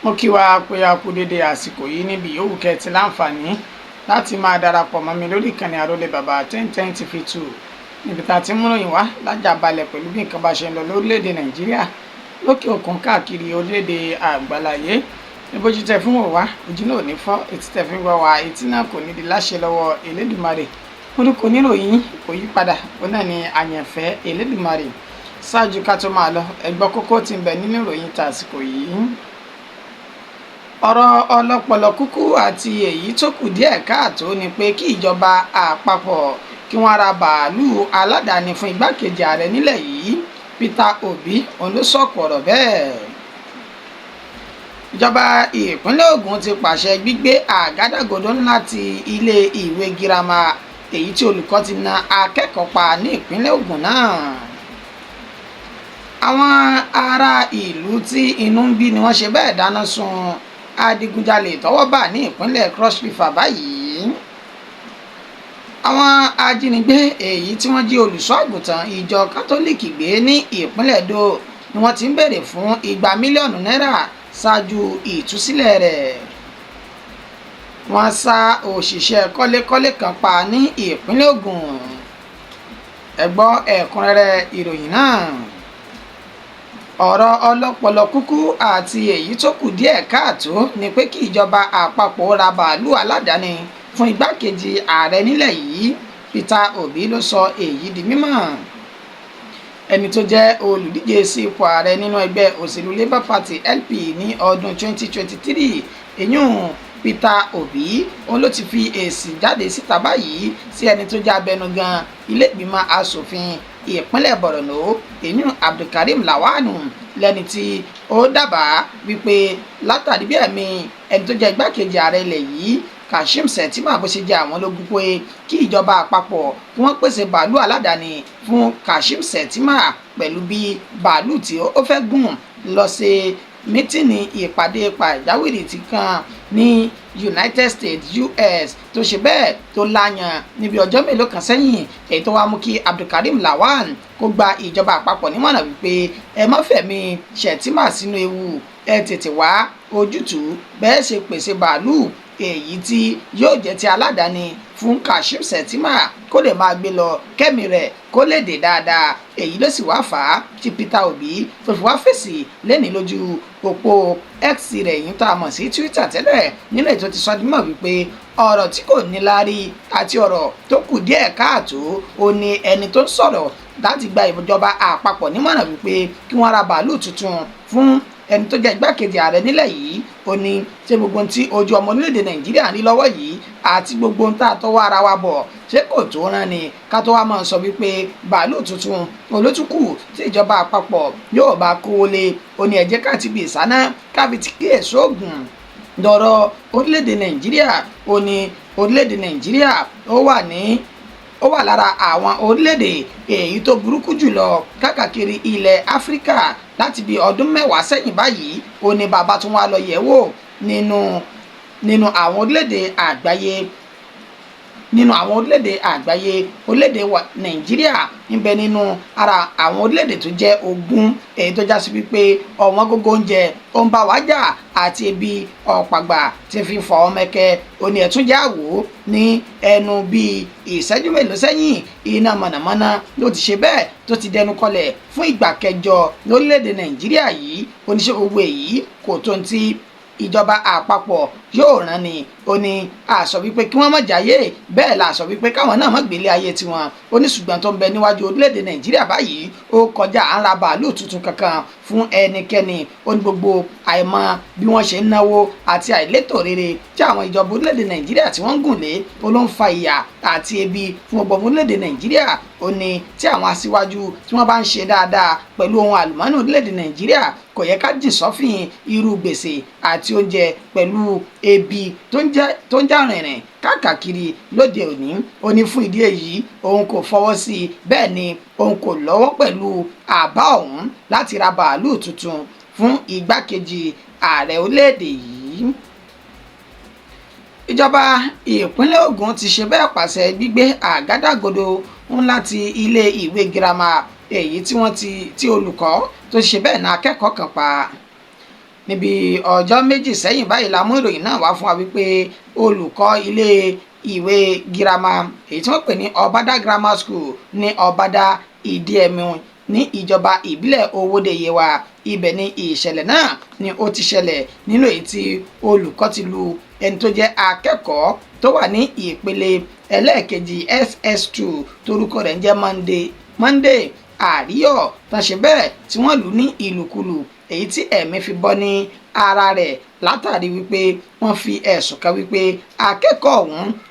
mo kí wa pé a kú dédé àsìkò yìí níbi yòówù kẹ́ ti láǹfààní láti máa darapọ̀ mọ́ mi lórí ìkànnì Àrólé Bàbá 1010 TV2 níbi tá a ti mú ròyìn wá lájàbalẹ̀ pẹ̀lú bí nǹkan bá ṣe ń lọ lórílẹ̀‐èdè Nàìjíríà lókè òkun káàkiri orílẹ̀‐èdè àgbáláyé níbójú tẹ fún wò wá ojú náà ò ní fọ́ etí tẹ fi ń gbọ́ wá etí náà kò ní di láṣẹ lọ́wọ́ Elédùmarè orúkọ oníròyìn kò yí padà ó náà ní àyànfẹ́ Elédùmarè ṣáájú ká tó máa lọ ẹ gbọ́ kókó tí ń bẹ nínú ìròyìn tàsìkò yìí. Ọ̀rọ̀ ọlọ́pọlọ kúkú àti èyí tó kù díẹ̀ káàtó ni pé kí ìjọba àpapọ̀ kí wọ́n ra bàálù aládàáni fún igbákejì ààrẹ nílẹ̀ yìí Peter Obi òun ló sọ̀kò ọ̀rọ̀ bẹ́ẹ̀. Ìjọba ìpínlẹ̀ Ògùn ti pàṣẹ gbígbé àgádágodo ńlá ti ilé ìwé girama èyí tí olùkọ́ ti na akẹ́kọ̀ọ́ pa ní ìpínlẹ̀ Ògùn náà. Àwọn ará ìlú tí inú ń bí ni wọ́n ṣe bẹ́ẹ̀ dáná sun Adigunjalè tọ́wọ́ bà ní ìpínlẹ̀ Cross River báyìí. Àwọn ajínigbé èyí tí wọ́n jí olùṣọ́ àgùntàn ìjọ kátólíìkì gbé ní ìpínlẹ̀ Èdó ni wọ́n ti ń béèrè fún $200 mílíọ̀nù ṣáájú ìtúsílẹ̀ rẹ̀. Wọ́n sá òṣìṣẹ́ kọ́lékọ́lé kan pa ní ìpínlẹ̀ Ògùn. Ẹ gbọ́ ẹ̀kúnrẹ́rẹ́ ìròyìn náà. Ọ̀rọ̀ ọlọ́pọlọ kúkú àti èyí tó kù díẹ̀ káàtó ni pé kí ìjọba àpapọ̀ ra bàálù aládàáni fún igbákejì ààrẹ nílẹ̀ yìí Peter Obi ló sọ èyí di mímọ̀. Ẹni tó jẹ́ olùdíje sí ipò ààrẹ nínú ẹgbẹ́ òṣèlú Labour Party LP ní ọdún 2023 èyún Peter Obi òun ló ti fi èsì jáde síta báyìí sí ẹni tó jẹ́ abẹnugan ilé ìgbìmọ̀ asòfin ìpínlẹ̀ Borno èyún Abdulkarim Lawal lẹ́ni tí ó dábàá wípé látàrí bí ẹ̀mí ẹni tó jẹ́ igbákejì ààrẹ ilẹ̀ yìí Kashim Shettima bó ṣe jẹ́ àwọn lógún pé kí ìjọba àpapọ̀ kí wọ́n pèsè bàálù aládàáni fún Kashim Shettima pẹ̀lú bí bàálù tí ó fẹ́ gùn lọ sí mítìnì ìpàdé pàjáwìrì tí kan ní United States US tó ṣe bẹ́ẹ̀ tó láyàn níbi ọjọ́ mélòó kan sẹ́yìn èyí tó wá mú kí Abdulkarim Lawal kó gba ìjọba àpapọ̀ nímọ̀ràn wípé ẹ má fẹ̀mí Shettima sínú ewu ẹ tètè wá ojútùú bẹ́ẹ̀ ṣe pèsè bàálù èyí tí yóò jẹ́ ti aládàáni fún Kashim Shettima kó lè máa gbé lọ kẹ́mi rẹ̀ kó lè dé dáadáa èyí ló sì wá fà á tí Peter Obi tó fi wá fèsì lẹ́ni lójú òpó X rẹ̀ yìí tá a mọ̀ sí Twitter tẹ́lẹ̀ nínú ètò ti sọdúnmọ̀ wípé ọ̀rọ̀ tí kò níláárí àti ọ̀rọ̀ tó kù díẹ̀ káàtó ó ní ẹni tó ń sọ̀rọ̀ láti gba ìjọba àpapọ̀ nímọ̀ràn wípé kí wọ́n ra bàálù tuntun fún ẹni tó jẹ́ igbákejì ààrẹ nílẹ̀ yìí ó ní ṣé gbogbo ohun tí ojú ọmọ orílẹ̀-èdè Nàìjíríà ní lọ́wọ́ yìí àti gbogbo ohun tá a tọwọ́ ara wa bọ̀ ṣé kò tó rán ni ká tó wá máa sọ wípé bàálù tuntun olótùkù tí ìjọba àpapọ̀ yóò bá kówó lé ó ní ẹ jẹ́ ká ti bí ìsáná káfi ti kí èso ògùn dọ̀rọ̀ orílẹ̀-èdè Nàìjíríà ó ní orílẹ̀-èdè Nàìjíríà ó wà lára àwọn orílẹ̀-èdè èyí tó burúkú jùlọ káàkiri ilẹ̀ Áfíríkà láti bí ọdún 10 sẹ́yìn báyìí ó ní bàbá tún wá lọ yẹ̀ wò nínú àwọn orílẹ̀-èdè àgbáyé orílẹ̀-èdè Nàìjíríà ń bẹ nínú ara àwọn orílẹ̀-èdè tó jẹ́ ogún èyí tó já sí wípé ọ̀wọ́n gógó oúnjẹ ó ń bá wa jà àti ebi ọ̀pàgbà tí fi fọ ọmọ ẹ̀kẹ́ òní ẹ̀túnjẹ́ àwò ní ẹnu bíi ìṣẹ́jú mélòó sẹ́yìn iná mọ̀nàmọ́ná ló ti ṣe bẹ́ẹ̀ tó ti dẹnu kọlẹ̀ fún ìgbà kẹjọ lórílẹ̀-èdè Nàìjíríà yìí oníṣẹ́ owó èyí kò tó ń ti ìjọba àpapọ̀ yóò rán ni ó ní àṣọ wípé kí wọ́n má jáyé bẹ́ẹ̀ la àṣọ wípé káwọn náà má gbélé ayé tiwọn ó ní ṣùgbọ́n tó ń bẹ níwájú orílẹ̀-èdè Nàìjíríà báyìí ó kọjá à ń ra bàálù tuntun kankan fún ẹnikẹ́ni ó ní gbogbo àìmọ̀ bí wọ́n ṣe ń náwó àti àìlétò rere tí àwọn ìjọba orílẹ̀-èdè Nàìjíríà tí wọ́n ń gùn lé ó ló ń fa ìyà àti ebi fún ọgbọ̀n orílẹ̀-èdè Nàìjíríà ó ní tí àwọn aṣíwájú tí wọ́n bá ń ṣe dáadáa pẹ̀lú ohun àlùmọ́ọ́nì orílẹ̀-èdè Nàìjíríà kò yẹ ká jìn sọ́fìn irú gbèsè àti oúnjẹ pẹ̀lú ebi tó ń já rìnrìn káàkiri lóde òní ó ní fún ìdí èyí òun kò fọwọ́ sí i bẹ́ẹ̀ ni òun kò lọ́wọ́ pẹ̀lú àbá ọ̀hún láti ra bàálù tuntun fún igbákejì ààrẹ orílẹ̀-èdè yìí. Ìjọba ìpínlẹ̀ Ògùn ti ṣe bẹ́ẹ̀ pàṣẹ gbígbé àgádágodo ńlá ti ilé ìwé girama èyí tí olùkọ́ tó ṣe bẹ́ẹ̀ na akẹ́kọ̀ọ́ kan pa. níbi ọjọ́ méjì sẹ́yìn báyìí la mú ìròyìn náà wá fún wa wípé olùkọ́ ilé ìwé girama èyí tí wọ́n pè ní Ọbádá Grammar School ní Ọbádá Ìdíẹ̀mú ní ìjọba ìbílẹ̀ Owódé Yewa ibẹ̀ ni ìṣẹ̀lẹ̀ náà ni ó ti ṣẹlẹ̀ nínú èyí tí olùkọ́ ti lu ẹni tó jẹ́ akẹ́kọ̀ọ́ tó wà ní ìpele ẹlẹ́ẹ̀kejì SS2 torúkọ rẹ̀ ń jẹ́ Monday Àríyọ̀ tán ṣe bẹ́ẹ̀ tí wọ́n lù ní ìlùkulù èyí tí ẹ̀mí fi bọ́ ní ara rẹ̀ látàrí wípé wọ́n fi ẹ̀sùn kan wípé akẹ́kọ̀ọ́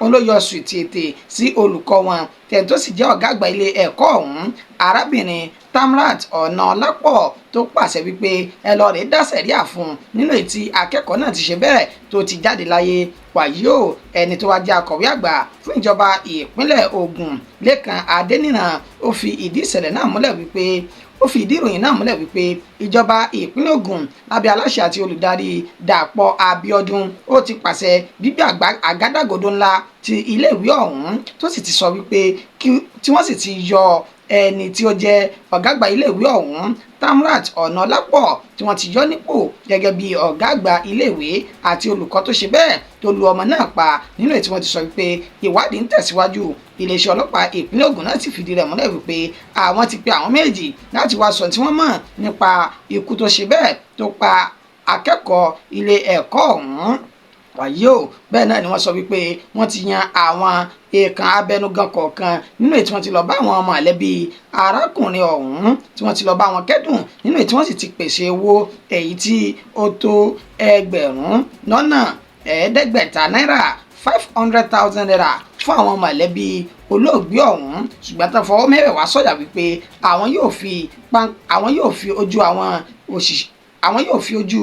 ọ̀hún ló yọ sùìtì ètè sí olùkọ́ wọn tẹ̀ tó sì jẹ́ ọ̀gá àgbà ilé ẹ̀kọ́ ọ̀hún arábìnrin Tamrat Ọ̀nàlápọ̀ tó pàṣẹ wípé ẹ lọ rèé dá sẹ̀ríà fún un nínú èyí tí akẹ́kọ̀ọ́ náà ti ṣe bẹ́ẹ̀ tó ti jáde láyé wàyí o ẹni tó wá jẹ́ akọ̀wé àgbà fún ìjọba ìpínlẹ̀ Ògùn Lékan Adéníran ó fi ìdí ìṣẹ̀lẹ̀ náà múlẹ̀ wípé ó fi ìdí ìròyìn náà múlẹ̀ wípé ìjọba ìpínlẹ̀ Ògùn lábẹ́ aláṣẹ àti olùdarí Dàpọ̀ Abíọ́dún ó ti pàṣẹ gbígbé àgádágodo ńlá ti iléèwé ọ̀hún tó sì ti sọ wípé tí wọ́n sì ti yọ ẹni tí ó jẹ́ ọ̀gá àgbà iléèwé ọ̀hún Tamrat Ọ̀nàlápọ̀ tí wọ́n ti yọ nípò gẹ́gẹ́ bí ọ̀gá àgbà iléèwé àti olùkọ́ tó ṣe bẹ́ẹ̀ tó lu ọmọ náà pa nínú èyí tí wọ́n ti sọ wípé ìwádìí ń tẹ̀síwájú iléeṣẹ́ ọlọ́pàá ìpínlẹ̀ Ògùn náà sì fìdí rẹ̀ múlẹ̀ wípé àwọn ti pe àwọn méjì láti wá sọ tí wọ́n mọ̀ nípa ikú tó ṣe bẹ́ẹ̀ tó pa akẹ́kọ̀ọ́ ilé ẹ̀kọ́ ọ̀hún wàyí o bẹ́ẹ̀ náà ni wọ́n sọ wípé wọ́n ti yan àwọn èèkàn abẹnugan kọ̀ọ̀kan nínú èyí tí wọ́n ti lọ bá àwọn mọ̀lẹ́bí arákùnrin ọ̀hún tí wọ́n ti lọ bá wọn kẹ́dùn nínú èyí tí wọ́n sì ti pèsè owó èyí tí ó tó ẹgbẹ̀rún lọ́nà ẹ̀ẹ́dẹ́gbẹ̀ta náírà 500,000 naira fún àwọn mọ̀lẹ́bí olóògbé ọ̀hún ṣùgbọ́n tó fọwọ́ mẹ́wẹ̀ẹ́wá sọ̀yà wípé àwọn yóò fi ojú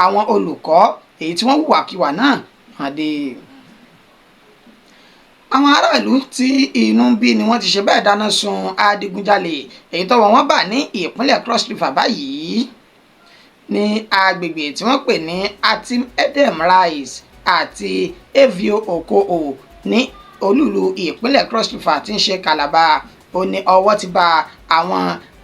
àwọn olùkọ́ èyí tí wọ́n hùwàkiwà náà hàn dé. àwọn aráàlú tí inú ń bí ni wọ́n ti ṣe bẹ́ẹ̀ dáná sun adigunjalè èyí tọ́wọ́ wọn bà ní ìpínlẹ̀ Cross River báyìí ní agbègbè tí wọ́n pè ní Atim Edem Rice àti Evio Okoho ní olúlu ìpínlẹ̀ Cross River tí ń ṣe Calabar ó ní ọwọ́ ti bà àwọn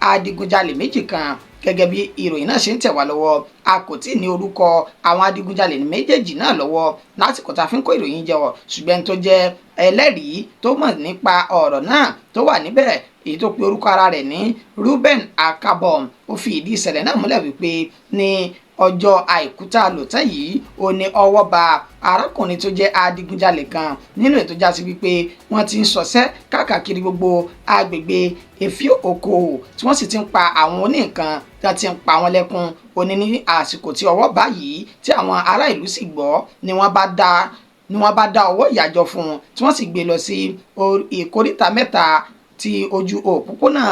adigunjalè méjì kan gẹ́gẹ́ bí ìròyìn náà ṣe ń tẹ̀ wá lọ́wọ́ a kò tí ì ní orúkọ àwọn adigunjalè méjèèjì náà lọ́wọ́ lásìkò tá a fi ń kó ìròyìn jẹ wọ̀ ṣùgbọ́n tó jẹ́ ẹlẹ́rìí tó mọ̀ nípa ọ̀rọ̀ náà tó wà níbẹ̀ èyí tó pe orúkọ ara rẹ̀ ní Ruben Akabom ó fi ìdí ìṣẹ̀lẹ̀ náà múlẹ̀ wípé ní ọjọ́ àìkú tá a lò tán yìí ó ní ọwọ́ bà arákùnrin tó jẹ́ adigunjalè kan nínú ètò jásí wípé wọ́n ti ń ṣọṣẹ́ káàkiri gbogbo agbègbè Efio Okoho tí wọ́n sì ti ń pa àwọn oníǹkan tí wọ́n ti ń pa wọn lẹ́kún òní ní àsìkò tí ọwọ́ bá yìí tí àwọn ará ìlú sì gbọ́ ni wọ́n bá dá ọwọ́ ìyàjọ fún un tí wọ́n sì gbé lọ sí ìkóríta mẹ́ta ti ojú òpópónà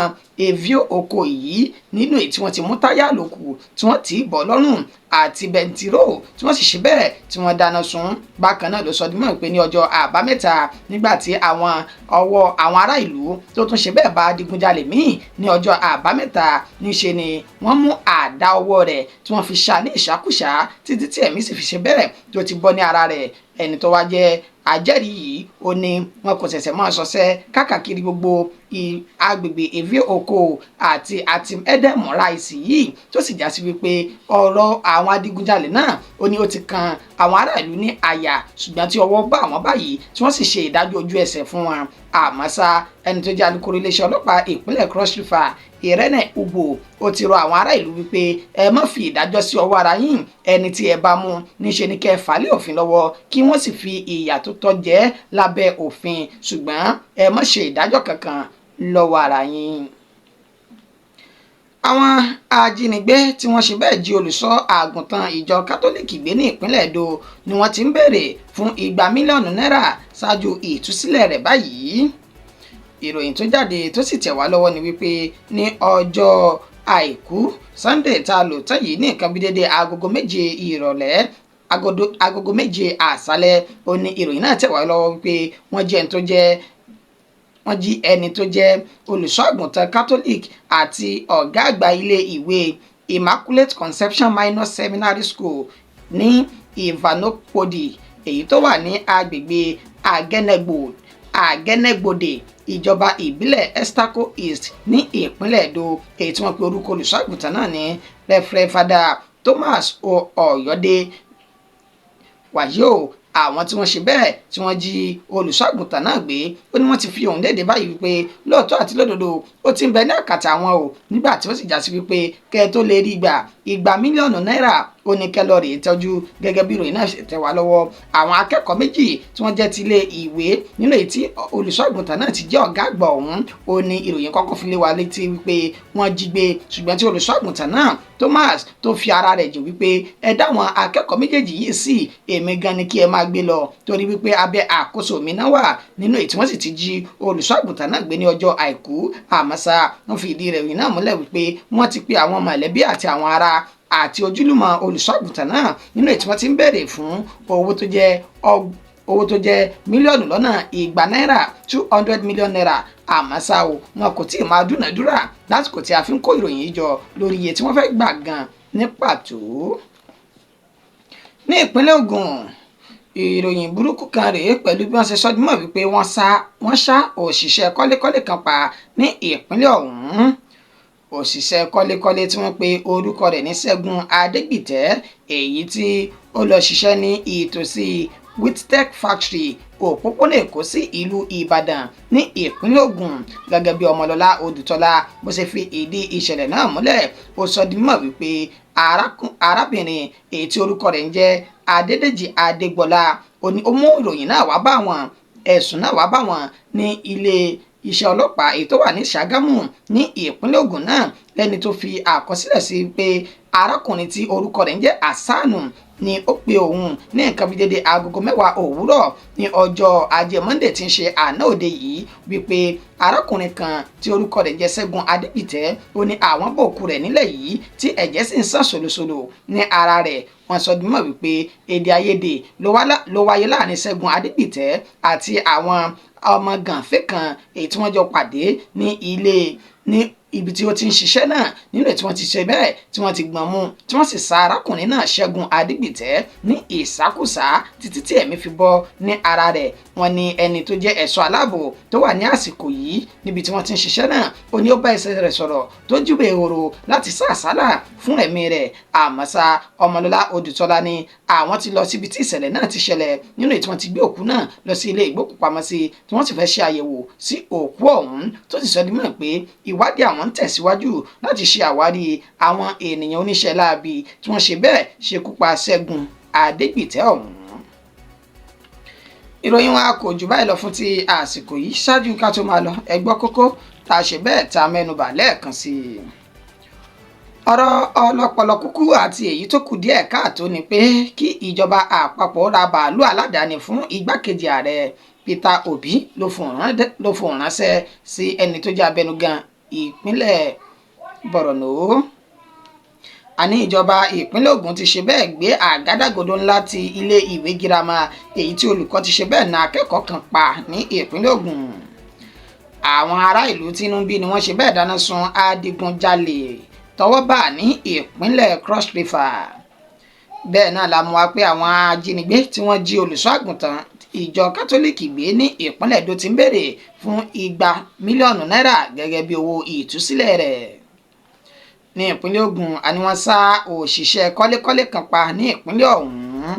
Evio Okoho yìí nínú èyí tí wọ́n ti mú táyà lòkù tí wọ́n tì í bọ̀ lọ́rùn àti bẹntiró tí wọ́n sì ṣe bẹ́ẹ̀ tí wọ́n dáná sun bákan náà ló sọ dímọ̀ pé ní ọjọ́ àbámẹ́ta nígbà tí àwọn ará ìlú tó tún ṣe bẹ́ẹ̀ bá adigunjalè míì ní ọjọ́ àbámẹ́ta níṣe ni wọ́n mú àdá ọwọ́ rẹ̀ tí wọ́n fi ṣá ní ìṣàkúṣà títí tí ẹ̀mí sì fi ṣe bẹ́ẹ̀ tó ti bọ́ ní ara rẹ̀ ẹni tó wá jẹ́ àjẹ́rìí yìí ó ní wọn kò ṣẹ̀ṣẹ̀ máa ṣọṣẹ́ káàkiri gbogbo agbègbè Evio Okoho àti Atim Edem Rice yìí tó sì já sí wípé ọ̀rọ̀ àwọn adigunjalè náà ó ní ó ti kan àwọn ará ìlú ní àyà ṣùgbọ́n tí ọwọ́ bá àwọn báyìí tí wọ́n sì ṣe ìdájọ́ ojú ẹsẹ̀ fún wọn àmọ́ ṣá ẹni tó jẹ́ alukoro iléeṣẹ́ ọlọ́pàá ìpínlẹ̀ Cross River Irene Ugbo ó ti rọ àwọn ará ìlú wípé ẹ má fi ìdájọ́ sí ọwọ́ ara yín ẹni tí ẹ bá mú níṣe ni kẹ́ ẹ fà lé òfin lọ́wọ́ kí wọ́n sì fi ìyà tó tọ́ jẹ lábẹ́ òfin ṣùgbọ́n ẹ má ṣe ìdájọ́ kankan lọ́wọ́ ara yín. àwọn ajínigbé tí wọ́n ṣe bẹ́ẹ̀ jí olùṣọ́ àgùntàn ìjọ kátólíìkì gbé ní ìpínlẹ̀ Èdò ni wọ́n ti ń béèrè fún 2 mílíọ̀nù náírà ṣáájú ìtúsílẹ̀ rẹ̀ báyìí. ìròyìn tó jáde tó sì tẹ̀ wá lọ́wọ́ ni wípé ní ọjọ́ àìkú Sunday tá a lò tán yìí ní nǹkan bí dédé agogo 7 ìrọ̀lẹ́ agogo 7 àṣálẹ́ ó ní ìròyìn náà tẹ̀ wá lọ́wọ́ wípé wọ́n jí ẹni tó jẹ́ olùṣọ́ àgùntàn Catholic àti ọ̀gá àgbà ilé ìwé Immaculate Conception Minor Seminary School ní Ivanopodi èyí tó wà ní agbègbè Agẹnẹgbòde ìjọba ìbílẹ̀ Estaco East ní ìpínlẹ̀ Èdò èyí tí wọ́n pe orúkọ olùṣọ́ àgùntàn náà ní Reverend Father Thomas Ọ̀yọ́dé. Wàyí o, àwọn tí wọ́n ṣe bẹ́ẹ̀ tí wọ́n jí olùṣọ́àgùntàn náà gbé, ó ní wọ́n ti fi ohùn lédè báyìí wípé lóòótọ́ àti lódodo ó ti ń bẹ ní àkàtà àwọn o, nígbà tí ó sì já sí wípé kẹ́ ẹ tó lè rí igba mílíọ̀nù náírà ó ní kẹlọ́rì tọ́jú gẹ́gẹ́ bí ìròyìn náà ṣe tẹ̀ wá lọ́wọ́. Àwọn akẹ́kọ̀ọ́ méjì tí wọ́n jẹ́ ti ilé ìwé nínú èyí tí olùṣọ́àgùntàn náà ti jẹ́ ọ̀gá àgbà ọ̀hún, ó ní ìròyìn kọ́kọ́ fi lé wa létí wípé wọ́n jí gbé, ṣùgbọ́n tí olùṣọ́àgùntàn náà Thomas tó fi ara rẹ̀ jẹ́ wípé ẹ dá àwọn akẹ́kọ̀ọ́ méjèèjì yìí sí, èmi gan ni kí ẹ máa gbé lọ torí wípé abẹ́ àkóso mi náà wà, nínú èyí tí wọ́n sì ti jí olùṣọ́àgùntàn náà gbé ní ọjọ́ àìkú. Àmọ́ ṣá, wọ́n fi ìdí rẹ̀ náà múlẹ̀ wípé wọ́n ti pe àwọn mọ̀lẹ́bí àti àwọn ará àti ojúlùmọ̀ olùṣọ́àgùntàn náà, nínú èyí tí wọ́n ti ń béèrè fún owó tó jẹ́ mílíọ̀nù lọ́nà 200 náírà 200 million naira. Àmọ́ ṣá o, wọn kò tí ì máa dúnàdúrà lásìkò tí a fi ń kó ìròyìn yìí jọ lórí iye tí wọ́n fẹ́ gbà gan ní pàtó. Ní ìpínlẹ̀ Ògùn, ìròyìn burúkú kan rèé pẹ̀lú bí wọ́n ṣe sọ dímọ̀ wípé wọ́n ṣá òṣìṣẹ́ kọ́lékọ́lé kan pa ní ìpínlẹ̀ ọ̀hún. Òṣìṣẹ́ kọ́lékọ́lé tí wọ́n pe orúkọ rẹ̀ ní Ṣẹ́gun Adégbìtẹ́, èyí tí ó lọ ṣiṣẹ́ ní ìtòsí Witech Factory òpópónà Èkó sí ìlú Ìbàdàn ní ìpínlẹ̀ Ògùn, gẹ́gẹ́ bí Ọmọlọ́lá Odùtọ́lá bó ṣe fi ìdí ìṣẹ̀lẹ̀ náà múlẹ̀. Ó sọ di mímọ̀ wípé arábìnrin èyí tí orúkọ rẹ̀ ń jẹ́ Adédèjì Adégbọlá ó mú ìròyìn náà wá bá wọn, ẹ̀sùn náà wá bá wọn ní ilé iṣẹ́ ọlọ́pàá èyí tó wà ní Ṣàgámù ní ìpínlẹ̀ Ògùn náà, lẹ́ni tó fi àkọsílẹ̀ sí pé arákùnrin tí orúkọ rẹ̀ ń jẹ́ Àsánù ni ó pe òun ní nǹkan bí dédé agogo 10 òwúrọ̀ ní ọjọ́ Ajé Monday tí ń ṣe àná òde yìí, wípé arákùnrin kan tí orúkọ rẹ̀ jẹ́ Ṣẹ́gun Adégbìtẹ́ ó ní àwọn bòkú rẹ̀ nílẹ̀ yìí tí ẹ̀jẹ̀ sì ń sàn ṣòlòṣòlò ní ara rẹ̀. Wọ́n sọ dímọ̀ wípé èdè àìyedè ló wáyé láàrin Ṣẹ́gun Adégbìtẹ́ àti àwọn ọmọ gànfẹ́ kan èyí tí wọ́n jọ pàdé ní ibi tí ó ti ń ṣiṣẹ́ náà, nínú èyí tí wọ́n ti ṣe bẹ́ẹ̀ tí wọ́n ti gbọ́n mú tí wọ́n sì sa arákùnrin náà Ṣẹ́gun Adégbìtẹ́ ní ìsákùsá títí tí ẹ̀mí fi bọ́ ní ara rẹ̀. Wọ́n ní ẹni tó jẹ́ ẹ̀ṣọ́ aláàbò tó wà ní àsìkò yìí níbi tí wọ́n ti ń ṣiṣẹ́ náà, ó ní ó bá ẹsẹ̀ rẹ̀ sọ̀rọ̀ tó júbẹ ehoro láti sá àsálà fún ẹ̀mí rẹ̀. Àmọ́ ṣá, Ọmọlọ́lá Odùtọ́lá ní àwọn ti lọ síbi tí ìṣẹ̀lẹ̀ náà ti ṣẹlẹ̀, nínú èyí tí wọ́n ti gbé òkú náà lọ sí ilé ìgbókùpamọ́sí tí wọ́n sì fẹ́ ṣe àyẹ̀wò sí òkú ọ̀hún, tó sì sọ di mímọ̀ pé ìwádìí àwọn ń tẹ̀síwájú láti ṣe àwárí àwọn ènìyàn oníṣẹ́ láabi tí wọ́n ṣe bẹ́ẹ̀ ṣekú pa Ṣẹ́gun Adégbìtẹ́ ọ̀hún. Ìròyìn wa kò jù báyìí lọ fún ti àsìkò yìí. Ṣáájú ká tó máa lọ, ẹ gbọ́ kókó tá a ṣe bẹ́ẹ̀ tá a mẹ́nubà lẹ́ẹ̀kan sí i. Ọ̀rọ̀ ọlọ́pọlọ kúkú àti èyí tó kù díẹ̀ káàtó ni pé kí ìjọba àpapọ̀ ra bàálù aládàáni fún igbákejì ààrẹ. Peter Obi ló fohùn ránṣẹ́ sí ẹni tó jẹ́ abẹnugan ìpínlẹ̀ Borno. Àní ìjọba ìpínlẹ̀ Ògùn ti ṣe bẹ́ẹ̀ gbé àgádágodo ńlá ti ilé ìwé girama èyí tí olùkọ́ ti ṣe bẹ́ẹ̀ na akẹ́kọ̀ọ́ kan pa ní ìpínlẹ̀ Ògùn. Àwọn ará ìlú tínú bí ni wọ́n ṣe bẹ́ẹ̀ dáná sun Adigunjalè tọ́wọ́ bà ní ìpínlẹ̀ Cross River. Bẹ́ẹ̀ náà la mú wa pé àwọn ajínigbé tí wọ́n jí olùṣọ́ àgùntàn ìjọ kátólíìkì gbé ní ìpínlẹ̀ Èdó ti ń béèrè fún 200 mílíọ̀nù náírà gẹ́gẹ́ bí owó ìtúsílẹ̀ rẹ̀. Ní ìpínlẹ̀ Ògùn, àní wọ́n sá òṣìṣẹ́ kọ́lékọ́lé kan pa ní ìpínlẹ̀ ọ̀hún.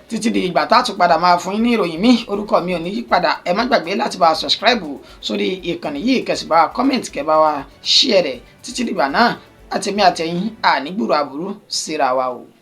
Títí di ìgbà tá a tún padà máa fún yín ní ìròyìn míì, orúkọ mi ò ní yípadà. Ẹ má gbàgbé láti bá a subscribe sórí ìkànnì yìí, kẹsì bá a comment, kẹ bá wa share rẹ̀. Títí dìgbà náà, àtẹ̀mí àtẹ̀yìn ànígbùrú àbúrú síra wa o.